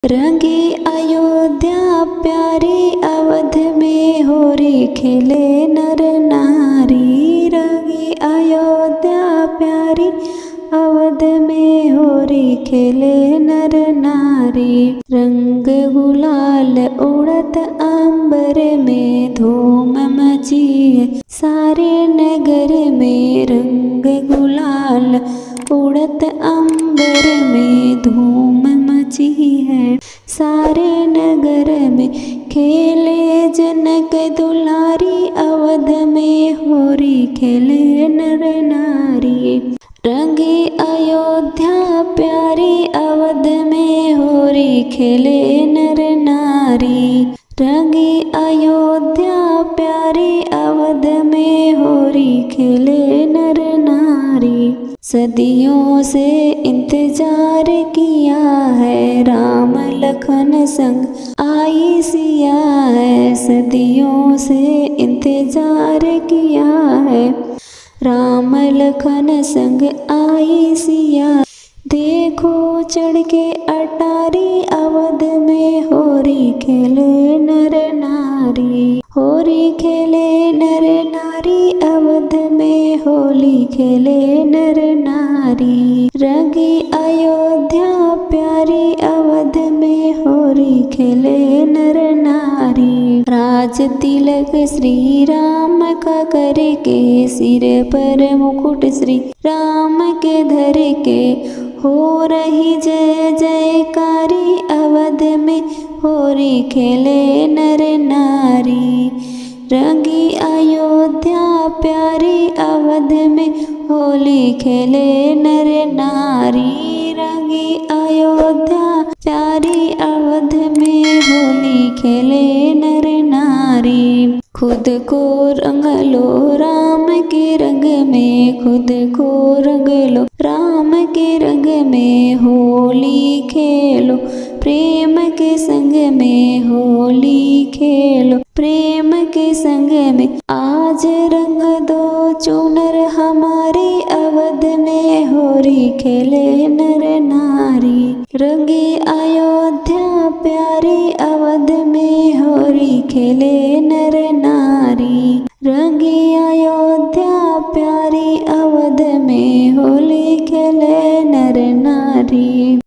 रंगी अयोध्या प्यारी अवध में होरी खेले नर नारी। रंगी अयोध्या प्यारी अवध में होरी खेले नर नारी। रंग गुलाल उड़त अंबर में धूम मची है सारे नगर में। रंग गुलाल उड़त अंबर में धूम मची है सारे नगर में। खेले जनक दुलारी अवध में होरी खेले नर नारी। रंगी अयोध्या प्यारी अवध में होरी खेले नर नारी। रंगी अयोध्या प्यारी अवध में होरी खेले नर नारी। सदियों से इंतजार किया है राम लखन संग आई सिया है। सदियों से इंतजार किया है राम लखन संग आई सिया। देखो चढ़ के अटारी अवध में होरी खेले नर नारी। होरी खेले नर नारी अवध में होली खेले नर नारी। रंगी अयोध्या प्यारी अवध में होरी खेले नर नारी। राज तिलक श्री राम का करके सिर पर मुकुट श्री राम के धर के हो रही जय जयकारी अवध में होरी खेले नर नारी। रंगी अयोध्या प्यारी अवध में होली खेले नर नारी। रंगी अयोध्या प्यारी अवध में होली खेले नर नारी। खुद को रंग लो राम के रंग में, खुद को रंग लो राम के रंग में। होली खेलो प्रेम के संग में, होली खेलो प्रेम के संग में। आज रंग दो चुनर हमारी अवध में होरी खेले नर नारी। रंगी अयोध्या प्यारी अवध में होरी खेले नर नारी। रंगी अयोध्या प्यारी अवध में होली खेले नर नारी।